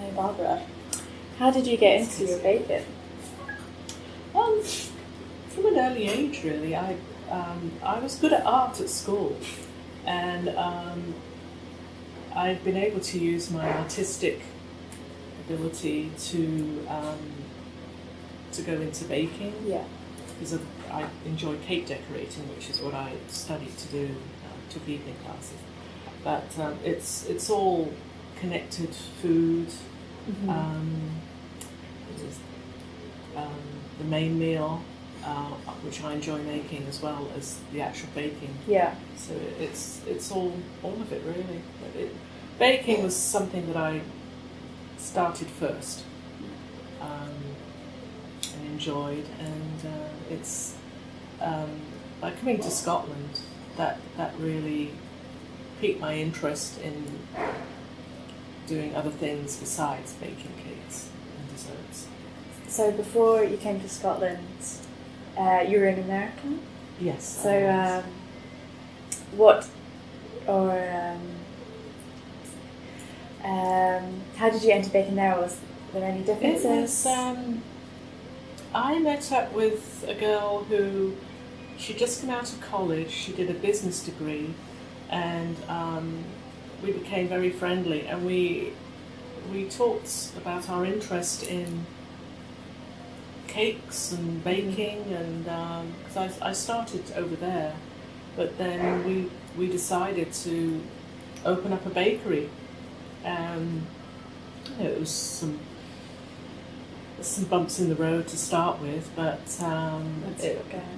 So Barbara, how did you get into your baking? From an early age, really. I was good at art at school, and I've been able to use my artistic ability to go into baking. Yeah. Because I enjoy cake decorating, which is what I studied to do, took evening classes. But it's all connected food. The main meal, which I enjoy making as well as the actual baking. Yeah. So it's all of it really. But baking was something that I started first and enjoyed, and it's by coming to Scotland that really piqued my interest in doing other things besides baking cakes and desserts. So before you came to Scotland, you were in America? Yes. So how did you enter baking there? Was there any differences? I met up with a girl who, she'd just come out of college, she did a business degree, and we became very friendly, and we talked about our interest in cakes and baking, and because I started over there, but then we decided to open up a bakery. It was some bumps in the road to start with, but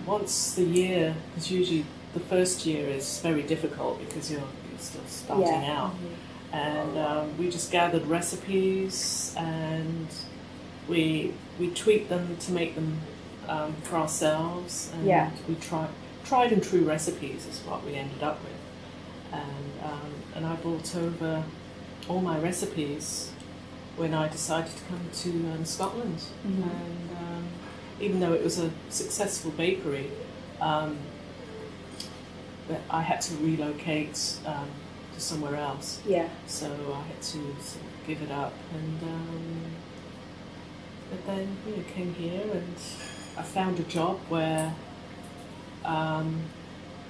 once the year, because usually the first year is very difficult because you're still starting out, and we just gathered recipes and we tweaked them to make them for ourselves, and we tried and true recipes is what we ended up with, and I brought over all my recipes when I decided to come to Scotland, and even though it was a successful bakery, but I had to relocate to somewhere else. Yeah. So I had to sort of give it up, and but then came here, and I found a job where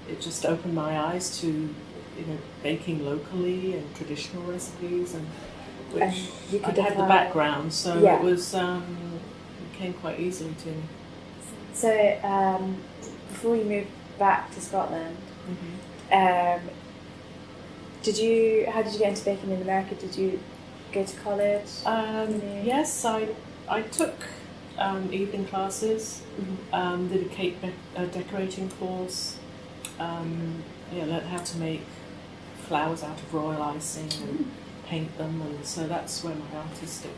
it just opened my eyes to baking locally and traditional recipes, and which I had the background, so it was it came quite easily to me. So before you moved back to Scotland, how did you get into baking in America? Did you go to college? Yes, I took evening classes, did a cake decorating course, learned how to make flowers out of royal icing and paint them, and so that's where my artistic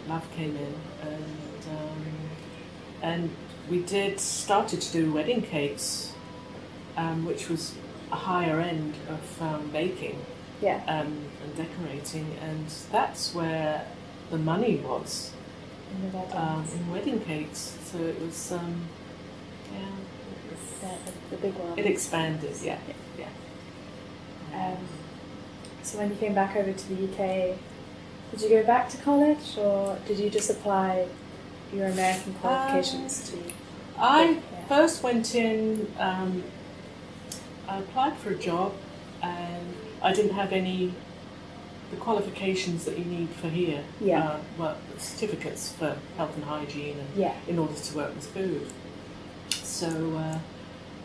love came in, and we started to do wedding cakes, which was a higher end of baking and decorating, and that's where the money was in wedding cakes. So it was the big one. It expanded, yeah. So when you came back over to the UK, did you go back to college, or did you just apply your American qualifications to? I first went in. I applied for a job, and I didn't have the qualifications that you need for here. Certificates for health and hygiene, and in order to work with food. So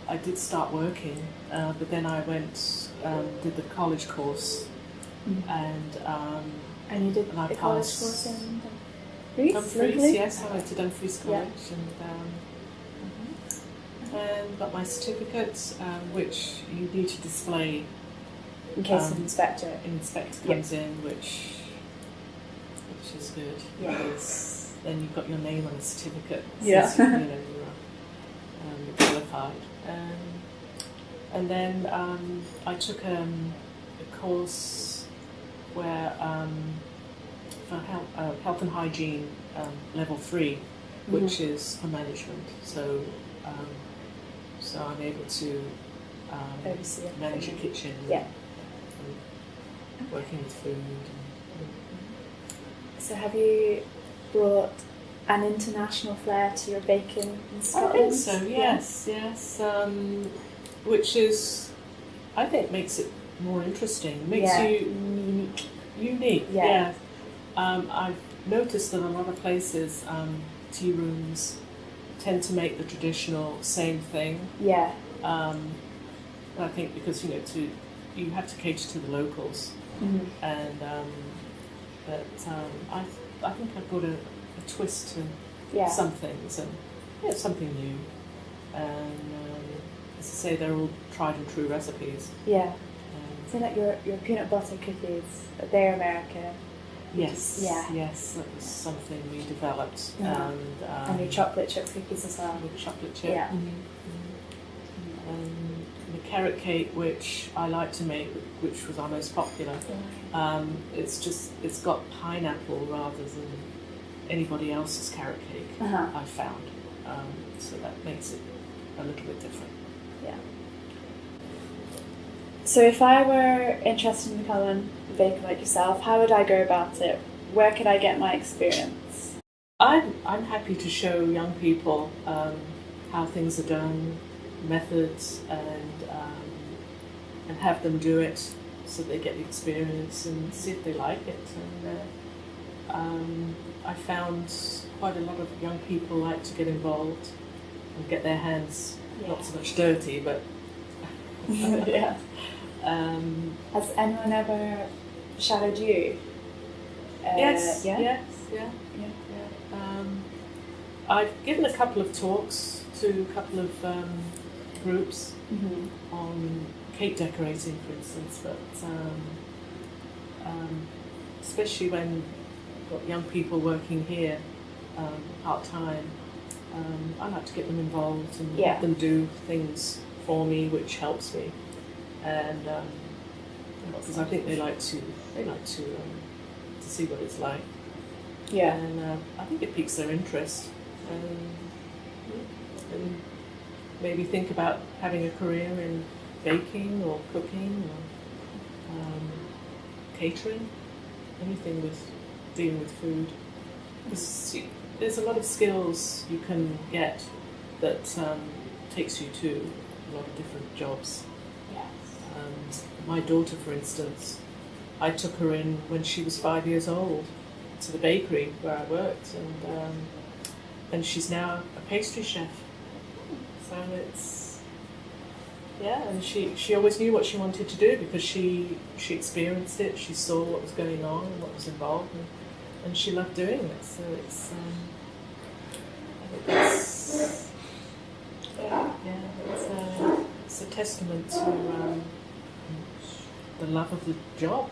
I did start working, but then I went did the college course, and you did the college course in Dumfries. Yes, I went to Dumfries College, and got my certificates, which you need to display in case an inspector comes in, which is good. Because then you've got your name on the certificate. You're qualified. And then I took a course where for health and hygiene level 3, which is for management. So I'm able to manage a kitchen, and working with food. So have you brought an international flair to your baking in Scotland? I think so, yes, yes. Which is, I think, makes it more interesting. Makes you unique. Yeah. I've noticed that a lot of places, tea rooms, tend to make the traditional same thing. Yeah. I think because you have to cater to the locals, and I think I've got a twist to some things, and something new. And as I say, they're all tried and true recipes. Yeah. So like your peanut butter cookies, they're American. Yes. Yeah. Yes, that was something we developed. And your chocolate chip cookies as well. With chocolate chip. Yeah. The carrot cake, which I like to make, which was our most popular. It's got pineapple rather than anybody else's carrot cake. I've found, so that makes it a little bit different. Yeah. So if I were interested in becoming a baker like yourself, how would I go about it? Where could I get my experience? I'm happy to show young people how things are done, methods, and have them do it so they get the experience and see if they like it. And I found quite a lot of young people like to get involved and get their hands not so much dirty, but yeah. Has anyone ever shadowed you? Yes. I've given a couple of talks to a couple of groups on cake decorating, for instance, but especially when you've got young people working here part-time, I like to get them involved and have them do things for me, which helps me, and because I think they like to see what it's like. Yeah. And I think it piques their interest, and maybe think about having a career in baking or cooking or catering, anything with dealing with food. There's a lot of skills you can get that takes you to a lot of different jobs. Yes. My daughter, for instance, I took her in when she was 5 years old to the bakery where I worked, and she's now a pastry chef. So it's and she always knew what she wanted to do because she experienced it. She saw what was going on and what was involved, and she loved doing it. So it's it's a testament to the love of the job.